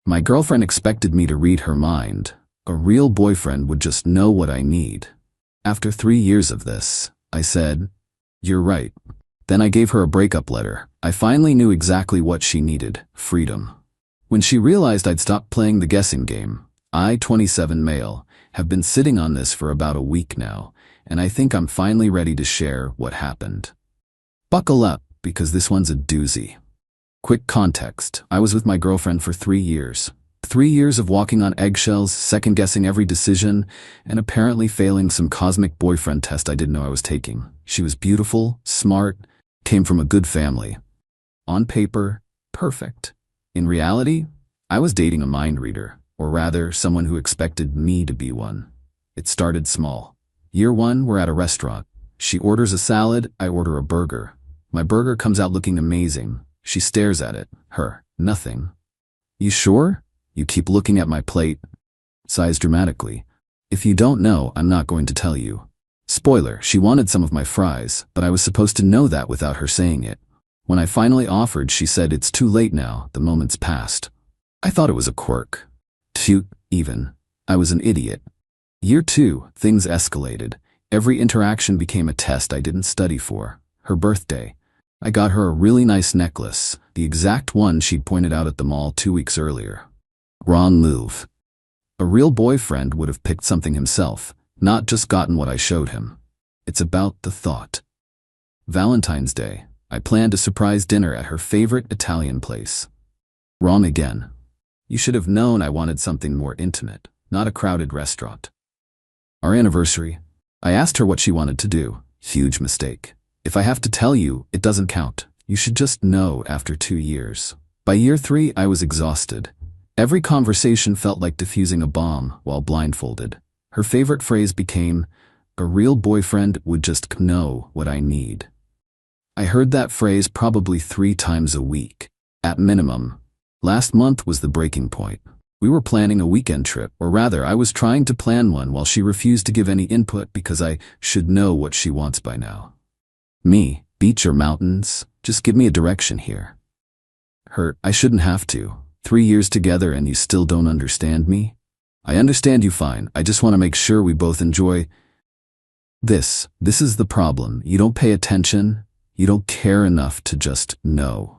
My girlfriend expected me to read her mind. A real boyfriend would just know what I need. After 3 years of this, I said, "You're right." Then I gave her a breakup letter. I finally knew exactly what she needed: freedom. When she realized I'd stopped playing the guessing game, I, 27 male, have been sitting on this for about a week now, and I think I'm finally ready to share what happened. Buckle up, because this one's a doozy. Quick context: I was with my girlfriend for 3 years. 3 years of walking on eggshells, second-guessing every decision, and apparently failing some cosmic boyfriend test I didn't know I was taking. She was beautiful, smart, came from a good family. On paper, perfect. In reality, I was dating a mind reader, or rather, someone who expected me to be one. It started small. Year 1, we're at a restaurant. She orders a salad, I order a burger. My burger comes out looking amazing. She stares at it. Her, nothing. "You sure?" "You keep looking at my plate." Sighs dramatically. "If you don't know, I'm not going to tell you." Spoiler, she wanted some of my fries, but I was supposed to know that without her saying it. When I finally offered, she said, "It's too late now, the moment's passed." I thought it was a quirk. Cute, even. I was an idiot. Year 2, things escalated. Every interaction became a test I didn't study for. Her birthday. I got her a really nice necklace, the exact one she'd pointed out at the mall 2 weeks earlier. Wrong move. A real boyfriend would have picked something himself, not just gotten what I showed him. It's about the thought. Valentine's Day. I planned a surprise dinner at her favorite Italian place. Wrong again. You should have known I wanted something more intimate, not a crowded restaurant. Our anniversary. I asked her what she wanted to do. Huge mistake. If I have to tell you, it doesn't count. You should just know after 2 years. By year 3, I was exhausted. Every conversation felt like defusing a bomb while blindfolded. Her favorite phrase became, "A real boyfriend would just know what I need." I heard that phrase probably 3 times a week, at minimum. Last month was the breaking point. We were planning a weekend trip, or rather, I was trying to plan one while she refused to give any input because I should know what she wants by now. Me, beach or mountains, just give me a direction here. Her, I shouldn't have to. 3 years together and you still don't understand me? I understand you fine, I just want to make sure we both enjoy this. This is the problem. You don't pay attention. You don't care enough to just know.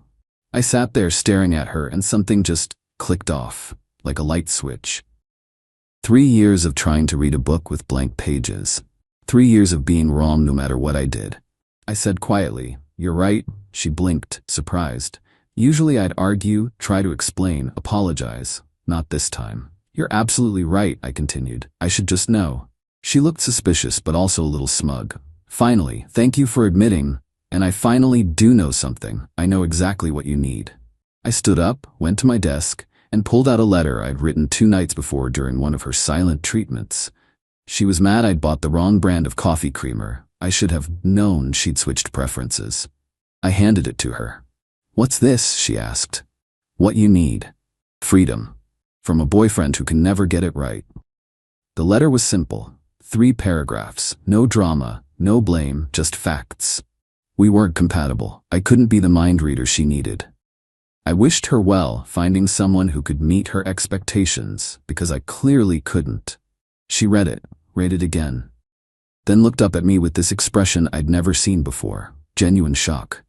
I sat there staring at her and something just clicked off, like a light switch. 3 years of trying to read a book with blank pages. 3 years of being wrong no matter what I did. I said quietly, "You're right." She blinked, surprised. Usually I'd argue, try to explain, apologize. Not this time. "You're absolutely right," I continued. "I should just know." She looked suspicious but also a little smug. "Finally, thank you for admitting, and I finally do know something. I know exactly what you need." I stood up, went to my desk, and pulled out a letter I'd written 2 nights before during one of her silent treatments. She was mad I'd bought the wrong brand of coffee creamer. I should have known she'd switched preferences. I handed it to her. "What's this?" she asked. "What you need. Freedom. From a boyfriend who can never get it right." The letter was simple. 3 paragraphs. No drama, no blame, just facts. We weren't compatible. I couldn't be the mind reader she needed. I wished her well, finding someone who could meet her expectations, because I clearly couldn't. She read it again. Then looked up at me with this expression I'd never seen before. Genuine shock.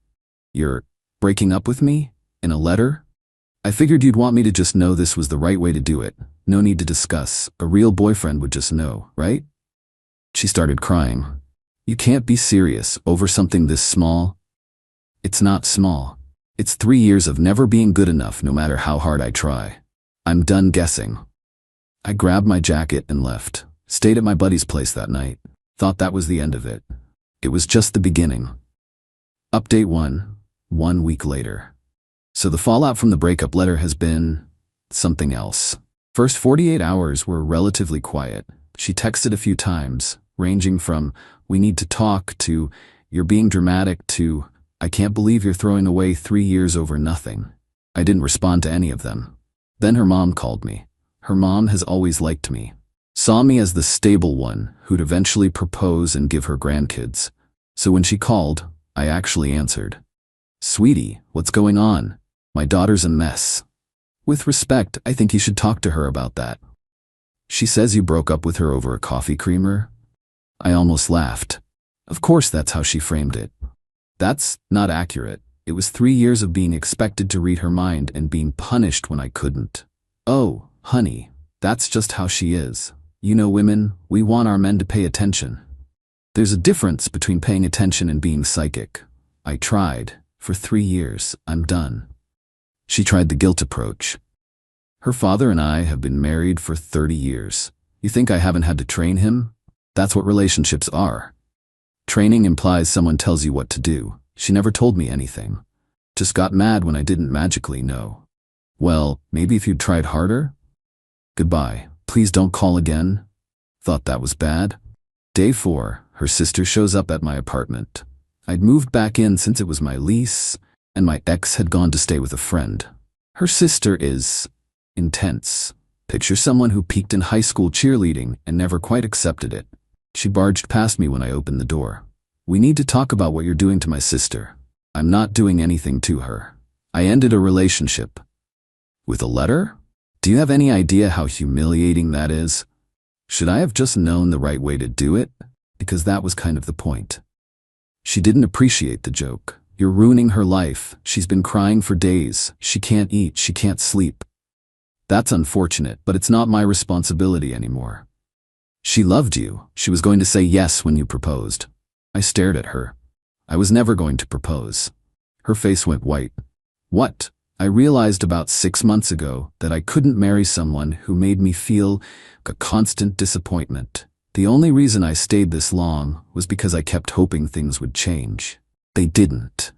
"You're breaking up with me? In a letter?" I figured you'd want me to just know this was the right way to do it. No need to discuss. A real boyfriend would just know, right? She started crying. "You can't be serious over something this small." "It's not small. It's 3 years of never being good enough no matter how hard I try. I'm done guessing." I grabbed my jacket and left. Stayed at my buddy's place that night. Thought that was the end of it. It was just the beginning. Update 1 week later. So the fallout from the breakup letter has been something else. First 48 hours were relatively quiet. She texted a few times, ranging from, "We need to talk," to, "You're being dramatic," to, "I can't believe you're throwing away 3 years over nothing." I didn't respond to any of them. Then her mom called me. Her mom has always liked me. Saw me as the stable one who'd eventually propose and give her grandkids. So when she called, I actually answered. "Sweetie, what's going on? My daughter's a mess." With respect, I think you should talk to her about that. She says you broke up with her over a coffee creamer? I almost laughed. Of course that's how she framed it. That's not accurate. It was 3 years of being expected to read her mind and being punished when I couldn't. Oh, honey, that's just how she is. You know women, we want our men to pay attention. There's a difference between paying attention and being psychic. I tried. For 3 years, I'm done. She tried the guilt approach. Her father and I have been married for 30 years. You think I haven't had to train him? That's what relationships are. Training implies someone tells you what to do. She never told me anything. Just got mad when I didn't magically know. Well, maybe if you'd tried harder? Goodbye. Please don't call again. Thought that was bad? Day 4, her sister shows up at my apartment. I'd moved back in since it was my lease, and my ex had gone to stay with a friend. Her sister is intense. Picture someone who peaked in high school cheerleading and never quite accepted it. She barged past me when I opened the door. We need to talk about what you're doing to my sister. I'm not doing anything to her. I ended a relationship. With a letter? Do you have any idea how humiliating that is? Should I have just known the right way to do it? Because that was kind of the point. She didn't appreciate the joke. You're ruining her life. She's been crying for days. She can't eat. She can't sleep. That's unfortunate, but it's not my responsibility anymore. She loved you. She was going to say yes when you proposed. I stared at her. I was never going to propose. Her face went white. What? I realized about 6 months ago that I couldn't marry someone who made me feel a constant disappointment. The only reason I stayed this long was because I kept hoping things would change. They didn't.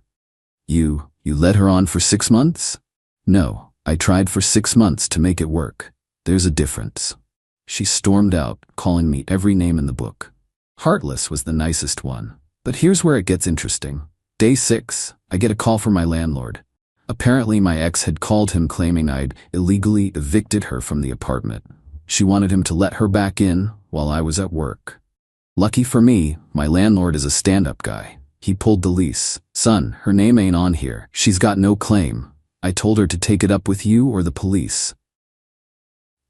You led her on for 6 months? No, I tried for 6 months to make it work. There's a difference. She stormed out, calling me every name in the book. Heartless was the nicest one. But here's where it gets interesting. Day 6, I get a call from my landlord. Apparently my ex had called him claiming I'd illegally evicted her from the apartment. She wanted him to let her back in while I was at work. Lucky for me, my landlord is a stand-up guy. He pulled the lease. Son, her name ain't on here. She's got no claim. I told her to take it up with you or the police.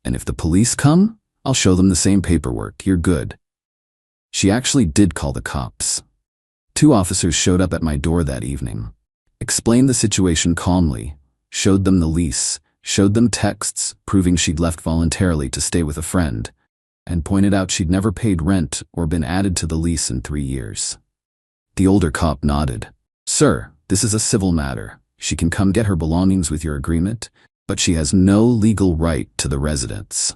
And if the police come, I'll show them the same paperwork. You're good. She actually did call the cops. 2 officers showed up at my door that evening. Explained the situation calmly, showed them the lease, showed them texts proving she'd left voluntarily to stay with a friend, and pointed out she'd never paid rent or been added to the lease in 3 years. The older cop nodded. Sir, this is a civil matter. She can come get her belongings with your agreement, but she has no legal right to the residence.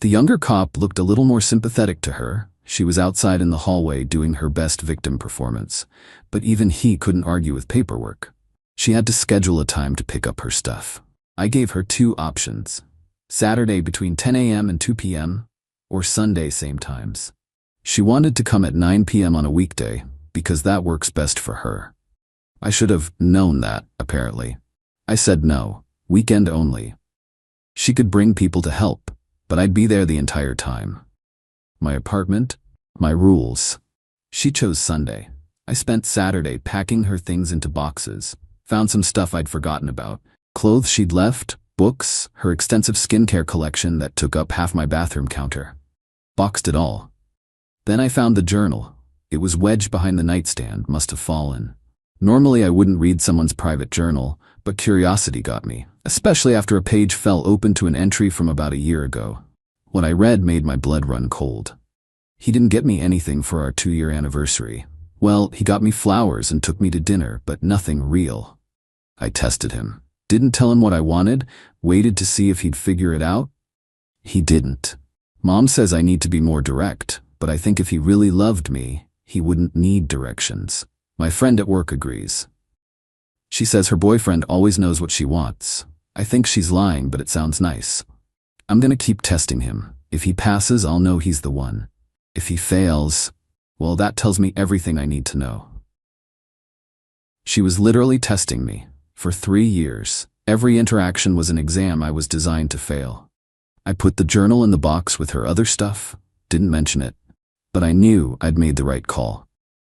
The younger cop looked a little more sympathetic to her. She was outside in the hallway doing her best victim performance, but even he couldn't argue with paperwork. She had to schedule a time to pick up her stuff. I gave her 2 options: Saturday between 10 a.m. and 2 p.m., or Sunday same times. She wanted to come at 9 p.m. on a weekday, because that works best for her. I should have known that, apparently. I said no, weekend only. She could bring people to help, but I'd be there the entire time. My apartment, my rules. She chose Sunday. I spent Saturday packing her things into boxes, found some stuff I'd forgotten about, clothes she'd left, books, her extensive skincare collection that took up half my bathroom counter. Boxed it all. Then I found the journal. It was wedged behind the nightstand, must have fallen. Normally I wouldn't read someone's private journal, but curiosity got me, especially after a page fell open to an entry from about a year ago. What I read made my blood run cold. He didn't get me anything for our 2-year anniversary. Well, he got me flowers and took me to dinner, but nothing real. I tested him. Didn't tell him what I wanted, waited to see if he'd figure it out. He didn't. Mom says I need to be more direct, but I think if he really loved me, he wouldn't need directions. My friend at work agrees. She says her boyfriend always knows what she wants. I think she's lying, but it sounds nice. I'm gonna keep testing him. If he passes, I'll know he's the one. If he fails, well, that tells me everything I need to know. She was literally testing me. For 3 years, every interaction was an exam I was designed to fail. I put the journal in the box with her other stuff, didn't mention it, but I knew I'd made the right call.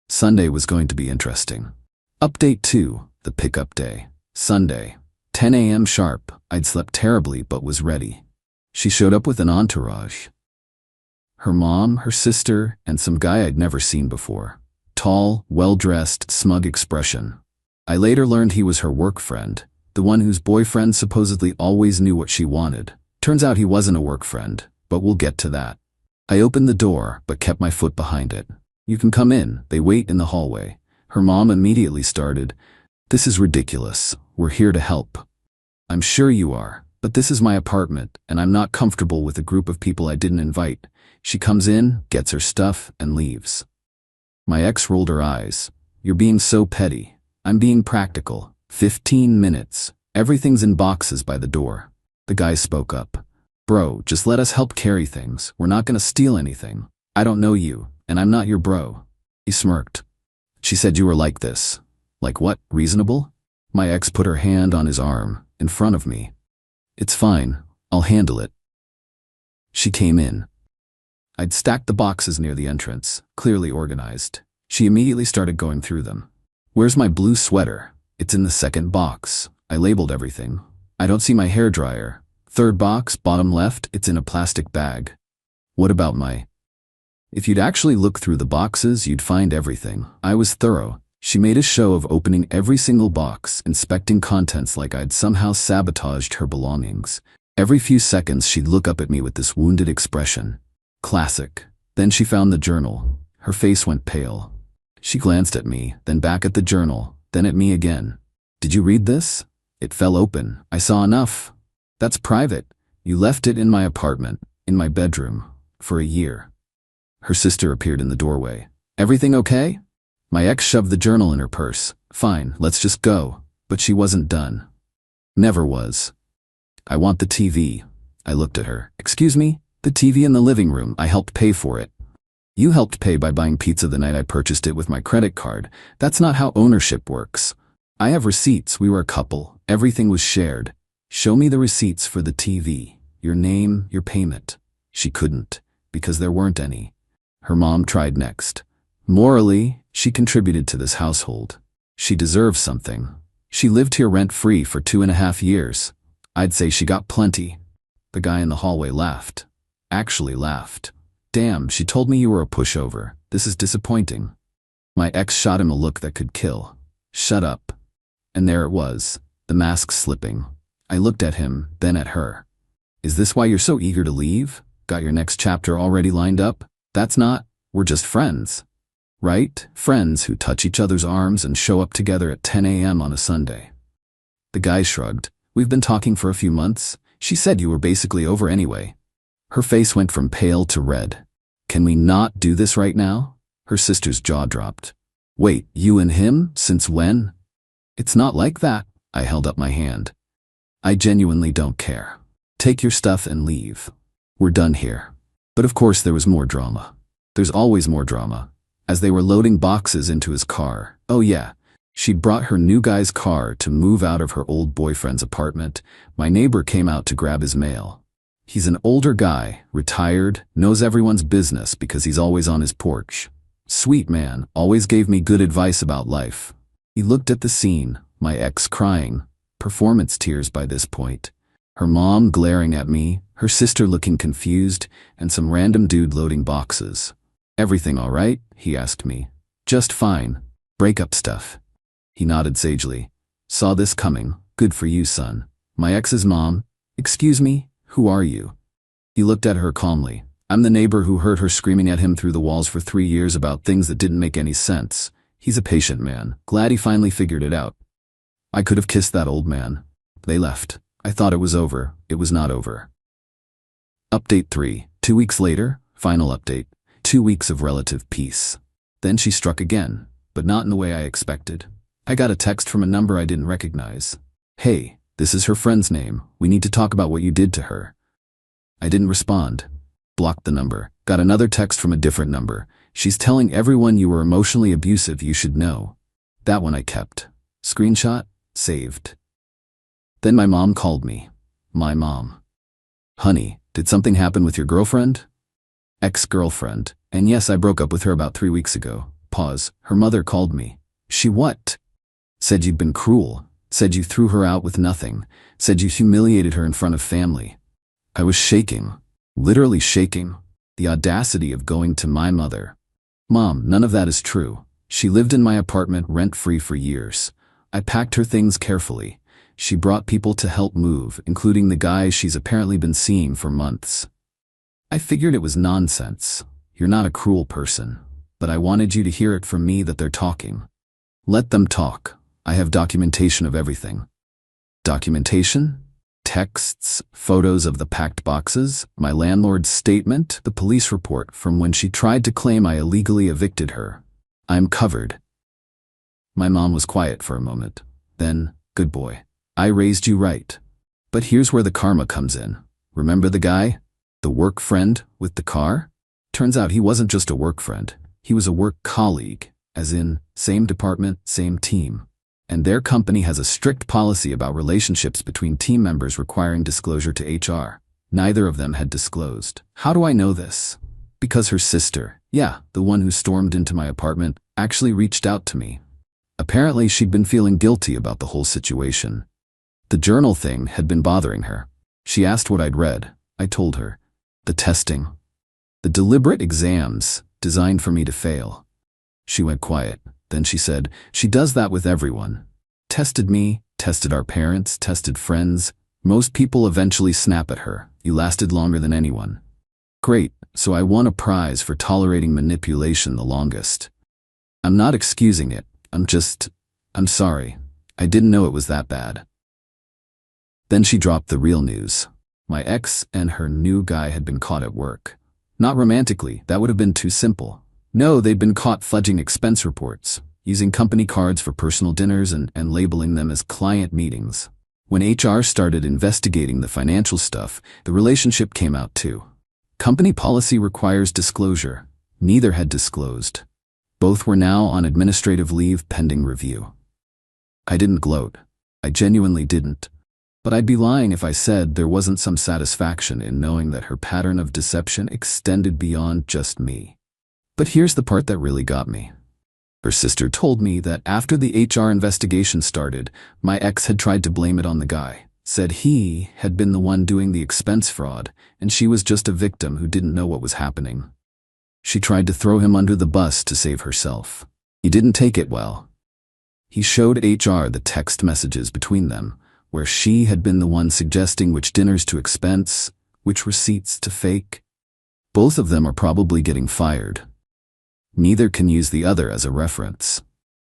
Sunday was going to be interesting. Update 2, the pickup day. Sunday. 10 a.m. sharp. I'd slept terribly but was ready. She showed up with an entourage. Her mom, her sister, and some guy I'd never seen before. Tall, well-dressed, smug expression. I later learned he was her work friend, the one whose boyfriend supposedly always knew what she wanted. Turns out he wasn't a work friend, but we'll get to that. I opened the door, but kept my foot behind it. You can come in, they wait in the hallway. Her mom immediately started, "This is ridiculous. We're here to help." "I'm sure you are, but this is my apartment, and I'm not comfortable with a group of people I didn't invite." She comes in, gets her stuff, and leaves. My ex rolled her eyes. "You're being so petty." "I'm being practical. 15 minutes. Everything's in boxes by the door." The guy spoke up. "Bro, just let us help carry things. We're not gonna steal anything. I don't know you, and I'm not your bro." He smirked. "She said you were like this." "Like what? Reasonable?" My ex put her hand on his arm, in front of me. "It's fine. I'll handle it." She came in. I'd stacked the boxes near the entrance, clearly organized. She immediately started going through them. "Where's my blue sweater?" "It's in the second box." I labeled everything. "I don't see my hairdryer." "Third box, bottom left, it's in a plastic bag." "What about my—" "If you'd actually look through the boxes, you'd find everything." I was thorough. She made a show of opening every single box, inspecting contents like I'd somehow sabotaged her belongings. Every few seconds she'd look up at me with this wounded expression. Classic. Then she found the journal. Her face went pale. She glanced at me, then back at the journal, then at me again. "Did you read this?" It fell open. "I saw enough." "That's private. You left it in my apartment, in my bedroom, for a year." Her sister appeared in the doorway. "Everything okay?" My ex shoved the journal in her purse. "Fine, let's just go." But she wasn't done. Never was. "I want the TV." I looked at her. "Excuse me? The TV in the living room, I helped pay for it." "You helped pay by buying pizza the night I purchased it with my credit card. That's not how ownership works." "I have receipts. We were a couple. Everything was shared." "Show me the receipts for the TV. Your name, your payment." She couldn't, because there weren't any. Her mom tried next. Morally, she contributed to this household. She deserves something. She lived here rent-free for 2.5 years. I'd say she got plenty. The guy in the hallway laughed. Actually laughed. "Damn, she told me you were a pushover. This is disappointing." My ex shot him a look that could kill. "Shut up." And there it was, the mask slipping. I looked at him, then at her. "Is this why you're so eager to leave? Got your next chapter already lined up?" "That's not. We're just friends." "Right? Friends who touch each other's arms and show up together at 10 a.m. on a Sunday." The guy shrugged. "We've been talking for a few months. She said you were basically over anyway." Her face went from pale to red. "Can we not do this right now?" Her sister's jaw dropped. "Wait, you and him? Since when?" "It's not like that." I held up my hand. "I genuinely don't care. Take your stuff and leave. We're done here." But of course there was more drama. There's always more drama. As they were loading boxes into his car, oh yeah, she'd brought her new guy's car to move out of her old boyfriend's apartment. My neighbor came out to grab his mail. He's an older guy, retired, knows everyone's business because he's always on his porch. Sweet man, always gave me good advice about life. He looked at the scene, my ex crying, performance tears by this point. Her mom glaring at me, her sister looking confused, and some random dude loading boxes. "Everything all right?" he asked me. "Just fine. Breakup stuff." He nodded sagely. "Saw this coming. Good for you, son." My ex's mom. "Excuse me? Who are you?" He looked at her calmly. "I'm the neighbor who heard her screaming at him through the walls for 3 years about things that didn't make any sense." He's a patient man. Glad he finally figured it out. I could have kissed that old man. They left. I thought it was over. It was not over. Update 3. 2 weeks later, final update. 2 weeks of relative peace. Then she struck again, but not in the way I expected. I got a text from a number I didn't recognize. "Hey, this is her friend's name. We need to talk about what you did to her." I didn't respond. Blocked the number. Got another text from a different number. "She's telling everyone you were emotionally abusive. You should know." That one I kept. Screenshot. Saved. Then my mom called me. My mom. "Honey, did something happen with your girlfriend?" Ex-girlfriend. "And yes, I broke up with her about 3 weeks ago." Pause. Her mother called me. "She what?" "Said you'd been cruel. Said you threw her out with nothing. Said you humiliated her in front of family. I was shaking. Literally shaking. The audacity of going to my mother. Mom, none of that is true. She lived in my apartment rent-free for years. I packed her things carefully. She brought people to help move, including the guy she's apparently been seeing for months. I figured it was nonsense. You're not a cruel person. But I wanted you to hear it from me that they're talking. Let them talk. I have documentation of everything. Documentation? Texts, photos of the packed boxes, my landlord's statement, the police report from when she tried to claim I illegally evicted her. I'm covered. My mom was quiet for a moment. Then, good boy. I raised you right. But here's where the karma comes in. Remember the guy? The work friend with the car? Turns out he wasn't just a work friend. He was a work colleague, as in, same department, same team. And their company has a strict policy about relationships between team members requiring disclosure to HR. Neither of them had disclosed. How do I know this? Because her sister, yeah, the one who stormed into my apartment, actually reached out to me. Apparently she'd been feeling guilty about the whole situation. The journal thing had been bothering her. She asked what I'd read. I told her. The testing. The deliberate exams designed for me to fail. She went quiet. Then she said, she does that with everyone. Tested me, tested our parents, tested friends. Most people eventually snap at her. You lasted longer than anyone. Great, so I won a prize for tolerating manipulation the longest. I'm not excusing it. I'm sorry. I didn't know it was that bad. Then she dropped the real news. My ex and her new guy had been caught at work. Not romantically, that would have been too simple. No, they'd been caught fudging expense reports, using company cards for personal dinners and labeling them as client meetings. When HR started investigating the financial stuff, the relationship came out too. Company policy requires disclosure. Neither had disclosed. Both were now on administrative leave pending review. I didn't gloat. I genuinely didn't. But I'd be lying if I said there wasn't some satisfaction in knowing that her pattern of deception extended beyond just me. But here's the part that really got me. Her sister told me that after the HR investigation started, my ex had tried to blame it on the guy, said he had been the one doing the expense fraud, and she was just a victim who didn't know what was happening. She tried to throw him under the bus to save herself. He didn't take it well. He showed HR the text messages between them, where she had been the one suggesting which dinners to expense, which receipts to fake. Both of them are probably getting fired. Neither can use the other as a reference.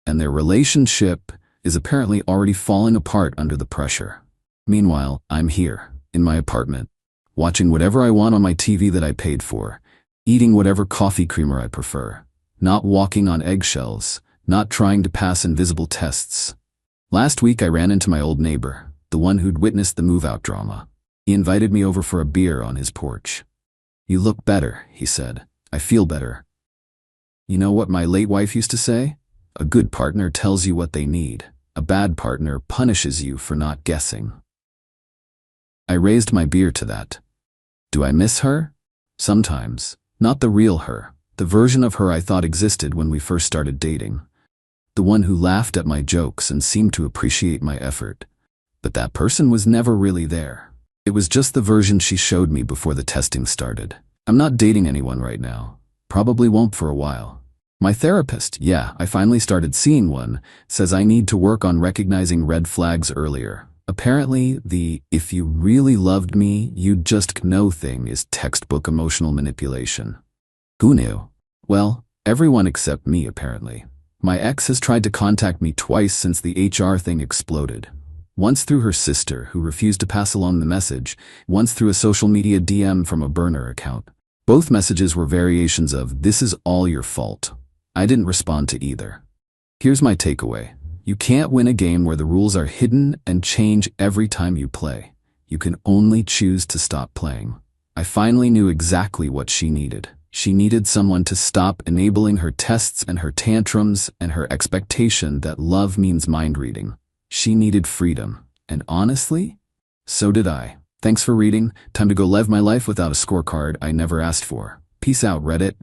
And their relationship is apparently already falling apart under the pressure. Meanwhile, I'm here, in my apartment, watching whatever I want on my TV that I paid for, eating whatever coffee creamer I prefer, not walking on eggshells, not trying to pass invisible tests. Last week I ran into my old neighbor, the one who'd witnessed the move-out drama. He invited me over for a beer on his porch. You look better, he said. I feel better. You know what my late wife used to say? A good partner tells you what they need. A bad partner punishes you for not guessing. I raised my beer to that. Do I miss her? Sometimes. Not the real her, the version of her I thought existed when we first started dating. The one who laughed at my jokes and seemed to appreciate my effort. But that person was never really there. It was just the version she showed me before the testing started. I'm not dating anyone right now. Probably won't for a while. My therapist, yeah, I finally started seeing one, says I need to work on recognizing red flags earlier. Apparently, the "if you really loved me, you'd just know" thing is textbook emotional manipulation. Who knew? Well, everyone except me, apparently. My ex has tried to contact me twice since the HR thing exploded. Once through her sister, who refused to pass along the message, once through a social media DM from a burner account. Both messages were variations of, "This is all your fault." I didn't respond to either. Here's my takeaway. You can't win a game where the rules are hidden and change every time you play. You can only choose to stop playing. I finally knew exactly what she needed. She needed someone to stop enabling her tests and her tantrums and her expectation that love means mind reading. She needed freedom. And honestly, so did I. Thanks for reading. Time to go live my life without a scorecard I never asked for. Peace out, Reddit.